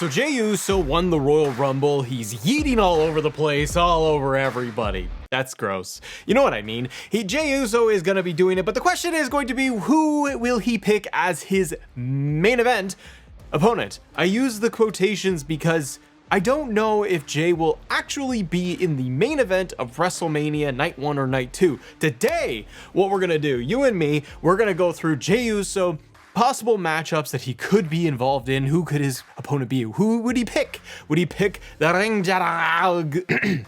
So Jey Uso won the Royal Rumble. He's yeeting all over the place, all over everybody. That's gross. You know what I mean? Jey Uso is going to be doing it, but the question is going to be, who will he pick as his main event opponent? I use the quotations because I don't know if Jey will actually be in the main event of WrestleMania Night 1 or Night 2. Today, what we're going to do, you and me, we're going to go through Jey Uso, possible matchups that he could be involved in. Who could his opponent be? Who would he pick? Would he pick the ring general?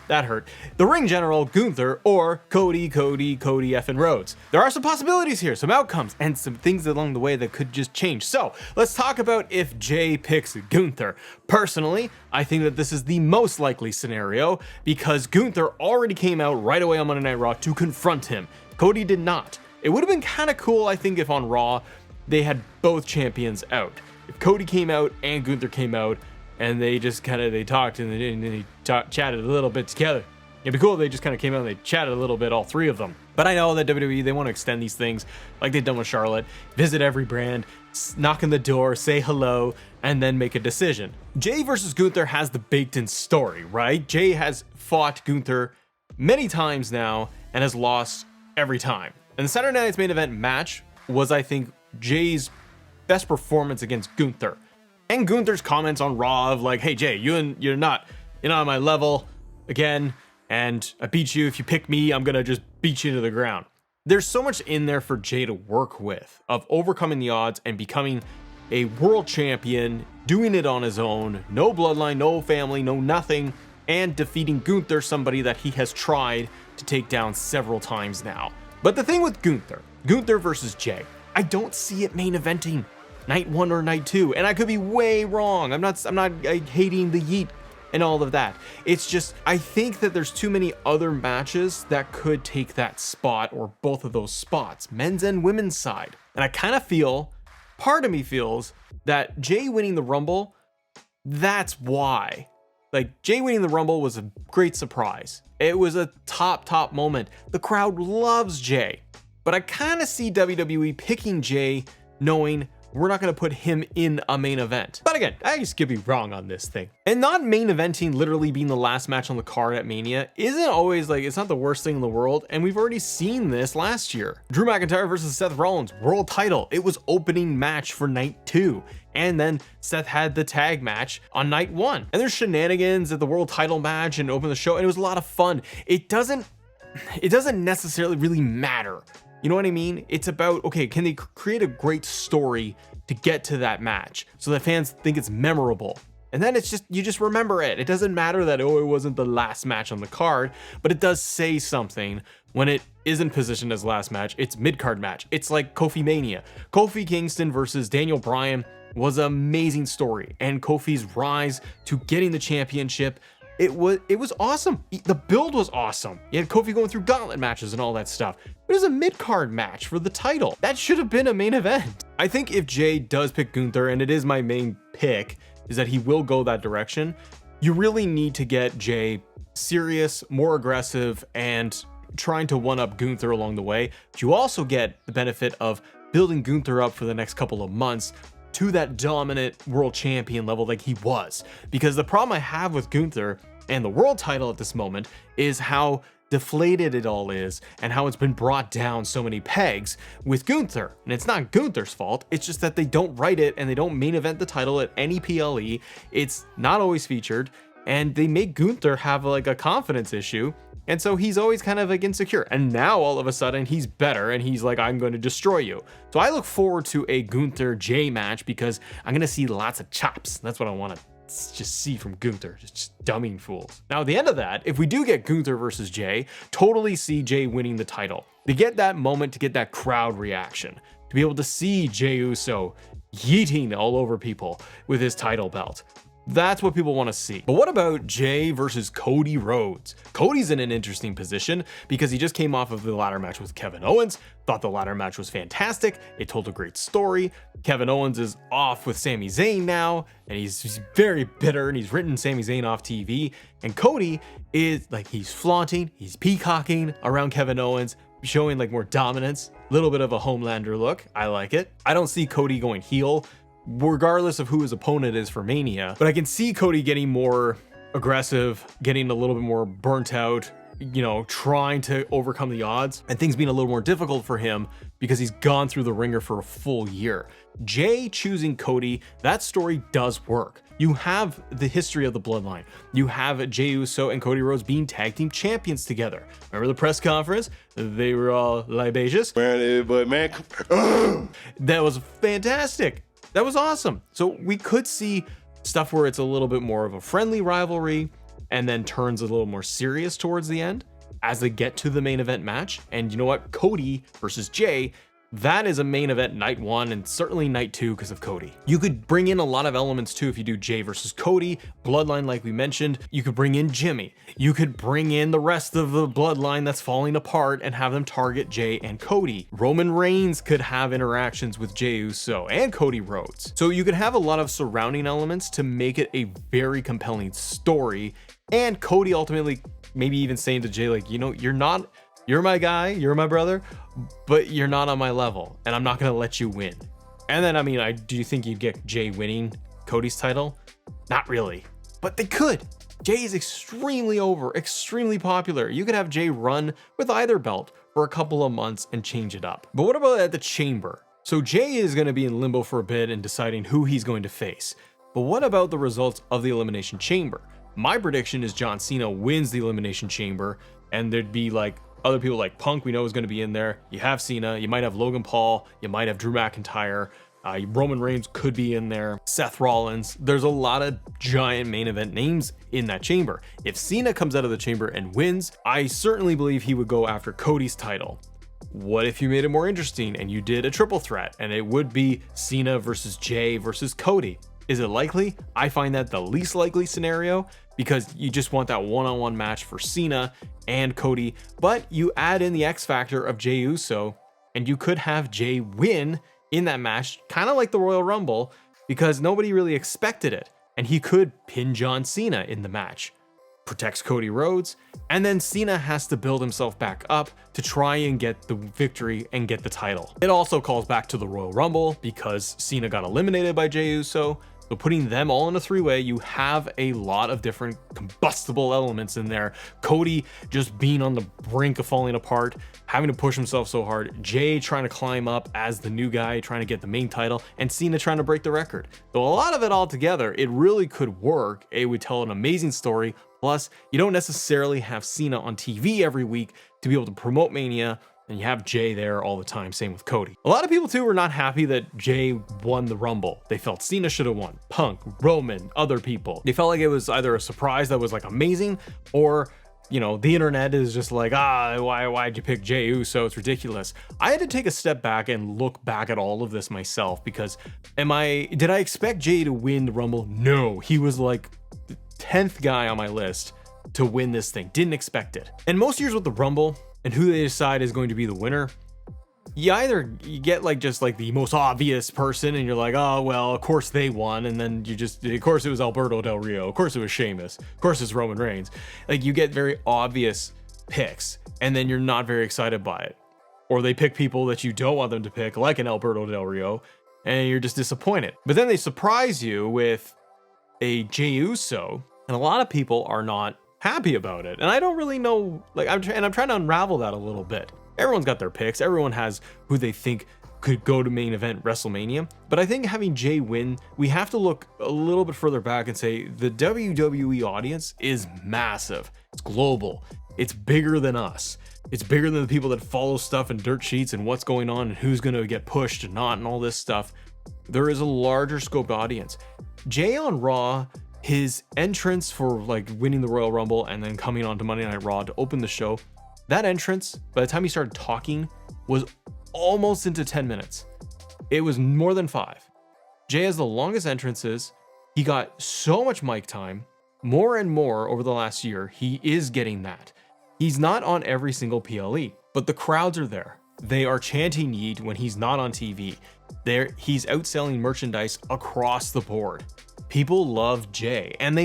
That hurt. The ring general, Gunther, or Cody effing Rhodes. There are some possibilities here, some outcomes, and some things along the way that could just change. So let's talk about if Jey picks Gunther. Personally, I think that this is the most likely scenario because Gunther already came out right away on Monday Night Raw to confront him. Cody did not. It would have been kind of cool, I think, if on Raw they had both champions out. If Cody came out and Gunther came out and they just they talked and they chatted a little bit together. It'd be cool if they just kind of came out and they chatted a little bit, all three of them. But I know that WWE, they want to extend these things like they've done with Charlotte, visit every brand, knock on the door, say hello, and then make a decision. Jey versus Gunther has the baked-in story, right? Jey has fought Gunther many times now and has lost every time. And the Saturday Night's main event match was, I think, Jey's best performance against Gunther, and Gunther's comments on Raw of like, "Hey Jey, you're not on my level again, and I beat you. If you pick me, I'm gonna just beat you to the ground." There's so much in there for Jey to work with of overcoming the odds and becoming a world champion, doing it on his own, no bloodline, no family, no nothing, and defeating Gunther, somebody that he has tried to take down several times now. But the thing with Gunther versus Jey, I don't see it main eventing Night 1 or Night 2, and I could be way wrong. I'm not hating the yeet and all of that. It's just, I think that there's too many other matches that could take that spot or both of those spots, men's and women's side. And I kind of feel, part of me feels that Jey winning the Rumble, that's why. Like, Jey winning the Rumble was a great surprise. It was a top moment. The crowd loves Jey. But I kind of see WWE picking Jey knowing we're not going to put him in a main event. But again, I just could be wrong on this thing. And not main eventing literally being the last match on the card at Mania isn't always like, it's not the worst thing in the world. And we've already seen this last year. Drew McIntyre versus Seth Rollins, world title. It was opening match for Night 2. And then Seth had the tag match on Night 1. And there's shenanigans at the world title match and open the show. And it was a lot of fun. It doesn't necessarily really matter. You know what I mean? It's about, okay, can they create a great story to get to that match so that fans think it's memorable? And then it's just, you just remember it. It doesn't matter that, oh, it wasn't the last match on the card, but it does say something when it isn't positioned as last match. It's mid-card match. It's like Kofi Mania. Kofi Kingston versus Daniel Bryan was an amazing story, and Kofi's rise to getting the championship, it was awesome. The build was awesome. You had Kofi going through gauntlet matches and all that stuff. It was a mid-card match for the title. That should have been a main event. I think if Jey does pick Gunther, and it is my main pick, is that he will go that direction, you really need to get Jey serious, more aggressive, and trying to one-up Gunther along the way. But you also get the benefit of building Gunther up for the next couple of months to that dominant world champion level like he was. Because the problem I have with Gunther and the world title at this moment is how deflated it all is and how it's been brought down so many pegs with Gunther. And it's not Gunther's fault, it's just that they don't write it and they don't main event the title at any PLE. It's not always featured, and they make Gunther have like a confidence issue. And so he's always kind of like insecure. And now all of a sudden he's better and he's like, I'm going to destroy you. So I look forward to a Gunther Jey match because I'm going to see lots of chops. That's what I want to just see from Gunther, just dumbing fools. Now at the end of that, if we do get Gunther versus Jey, totally see Jey winning the title. To get that moment, to get that crowd reaction, to be able to see Jey Uso yeeting all over people with his title belt. That's what people want to see. But what about Jey versus Cody Rhodes? Cody's in an interesting position because he just came off of the ladder match with Kevin Owens. Thought the ladder match was fantastic. It told a great story. Kevin Owens is off with Sami Zayn now, and he's very bitter, and he's written Sami Zayn off TV. And Cody is like, he's flaunting, he's peacocking around Kevin Owens, showing like more dominance, a little bit of a Homelander look. I like it. I don't see Cody going heel regardless of who his opponent is for Mania. But I can see Cody getting more aggressive, getting a little bit more burnt out, you know, trying to overcome the odds, and things being a little more difficult for him because he's gone through the ringer for a full year. Jey choosing Cody, that story does work. You have the history of the bloodline. You have Jey Uso and Cody Rhodes being tag team champions together. Remember the press conference? They were all libacious. That was fantastic. That was awesome. So we could see stuff where it's a little bit more of a friendly rivalry and then turns a little more serious towards the end as they get to the main event match. And you know what? Cody versus Jey, that is a main event night 1 and certainly night 2 because of Cody. You could bring in a lot of elements too if you do Jey versus Cody, bloodline like we mentioned. You could bring in Jimmy. You could bring in the rest of the bloodline that's falling apart and have them target Jey and Cody. Roman Reigns could have interactions with Jey Uso and Cody Rhodes. So you could have a lot of surrounding elements to make it a very compelling story. And Cody ultimately maybe even saying to Jey, like, you know, you're my guy, you're my brother, but you're not on my level, and I'm not gonna let you win. And then, I mean, do you think you'd get Jey winning Cody's title? Not really, but they could. Jey is extremely over, extremely popular. You could have Jey run with either belt for a couple of months and change it up. But what about at the Chamber? So Jey is gonna be in limbo for a bit and deciding who he's going to face. But what about the results of the Elimination Chamber? My prediction is John Cena wins the Elimination Chamber, and there'd be like other people like Punk, we know is going to be in there. You have Cena, you might have Logan Paul, you might have Drew McIntyre, Roman Reigns could be in there, Seth Rollins. There's a lot of giant main event names in that chamber. If Cena comes out of the chamber and wins, I certainly believe he would go after Cody's title. What if you made it more interesting and you did a triple threat and it would be Cena versus Jey versus Cody? Is it likely? I find that the least likely scenario because you just want that one-on-one match for Cena and Cody, but you add in the X factor of Jey Uso and you could have Jey win in that match, kind of like the Royal Rumble, because nobody really expected it, and he could pin John Cena in the match. Protects Cody Rhodes, and then Cena has to build himself back up to try and get the victory and get the title. It also calls back to the Royal Rumble because Cena got eliminated by Jey Uso. So putting them all in a three-way, you have a lot of different combustible elements in there. Cody just being on the brink of falling apart, having to push himself so hard, Jey trying to climb up as the new guy, trying to get the main title, and Cena trying to break the record. So a lot of it all together, it really could work. It would tell an amazing story. Plus, you don't necessarily have Cena on TV every week to be able to promote Mania, and you have Jey there all the time, same with Cody. A lot of people too were not happy that Jey won the Rumble. They felt Cena should have won, Punk, Roman, other people. They felt like it was either a surprise that was like amazing, or you know, the internet is just like, why'd you pick Jey Uso? It's ridiculous. I had to take a step back and look back at all of this myself because did I expect Jey to win the Rumble? No, he was like the 10th guy on my list to win this thing. Didn't expect it. And most years with the Rumble and who they decide is going to be the winner, you get like just like the most obvious person and you're like, oh, well, of course they won. And then of course it was Alberto Del Rio. Of course it was Sheamus. Of course it's Roman Reigns. Like you get very obvious picks and then you're not very excited by it. Or they pick people that you don't want them to pick, like an Alberto Del Rio, and you're just disappointed. But then they surprise you with a Jey Uso, and a lot of people are not happy about it. And I don't really know, like, I'm trying to unravel that a little bit. Everyone's got their picks. Everyone has who they think could go to main event WrestleMania. But I think having Jey win, we have to look a little bit further back and say the WWE audience is massive. It's global. It's bigger than us. It's bigger than the people that follow stuff in dirt sheets and what's going on and who's going to get pushed and not and all this stuff. There is a larger scoped audience. Jey on Raw, his entrance for like winning the Royal Rumble and then coming on to Monday Night Raw to open the show, that entrance, by the time he started talking, was almost into 10 minutes. It was more than 5. Jey has the longest entrances. He got so much mic time, more and more over the last year. He is getting that. He's not on every single PLE, but the crowds are there. They are chanting Yeet when he's not on TV. He's outselling merchandise across the board. People love Jey, and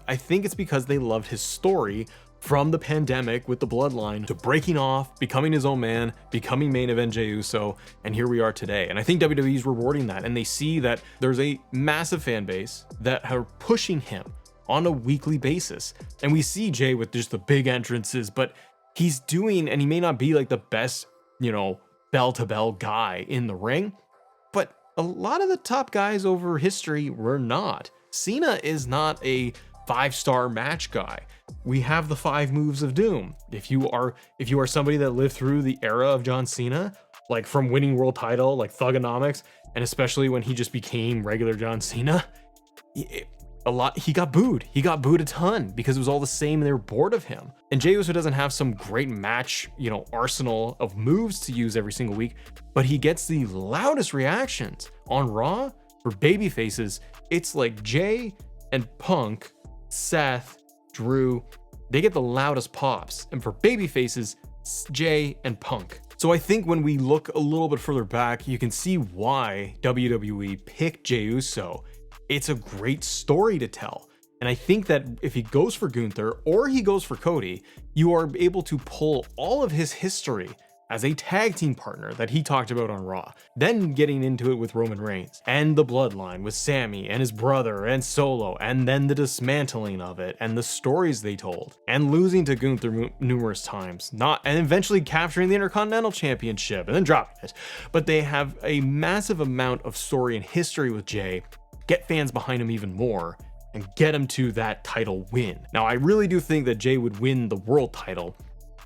I think it's because they loved his story from the pandemic with the bloodline to breaking off, becoming his own man, becoming main event Jey Uso, and here we are today. And I think WWE is rewarding that, and they see that there's a massive fan base that are pushing him on a weekly basis. And we see Jey with just the big entrances, but he's doing, and he may not be like the best, you know, bell to bell guy in the ring, but a lot of the top guys over history were not. Cena is not a 5-star match guy. We have the 5 moves of doom. If you are somebody that lived through the era of John Cena, like from winning world title, like Thugonomics, and especially when he just became regular John Cena, he got booed. He got booed a ton because it was all the same and they were bored of him. And Jey Uso doesn't have some great match, you know, arsenal of moves to use every single week, but he gets the loudest reactions on Raw. For baby faces, it's like Jey and Punk, Seth, Drew, they get the loudest pops. And for baby faces, Jey and Punk. So I think when we look a little bit further back, you can see why WWE picked Jey Uso. It's a great story to tell. And I think that if he goes for Gunther or he goes for Cody, you are able to pull all of his history as a tag team partner that he talked about on Raw, then getting into it with Roman Reigns and the bloodline with Sammy and his brother and Solo, and then the dismantling of it and the stories they told, and losing to Gunther numerous times, and eventually capturing the Intercontinental Championship and then dropping it. But they have a massive amount of story and history with Jey, get fans behind him even more, and get him to that title win. Now, I really do think that Jey would win the world title.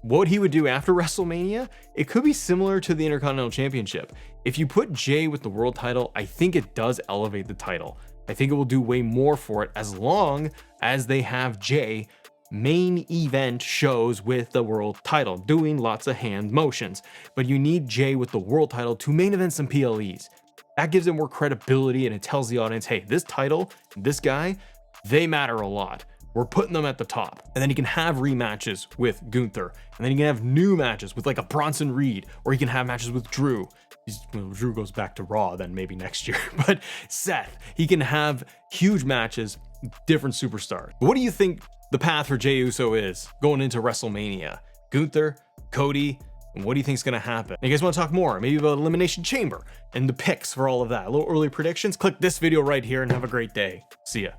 What he would do after WrestleMania, it could be similar to the Intercontinental Championship. If you put Jey with the world title, I think it does elevate the title. I think it will do way more for it as long as they have Jey main event shows with the world title, doing lots of hand motions. But you need Jey with the world title to main event some PLEs. That gives it more credibility and it tells the audience, hey, this title, this guy, they matter a lot. We're putting them at the top. And then you can have rematches with Gunther. And then you can have new matches with like a Bronson Reed, or you can have matches with Drew. Drew goes back to Raw then maybe next year. But Seth, he can have huge matches, different superstars. What do you think the path for Jey Uso is going into WrestleMania? Gunther, Cody, and what do you think is going to happen? You guys want to talk more, maybe about Elimination Chamber and the picks for all of that? A little early predictions? Click this video right here and have a great day. See ya.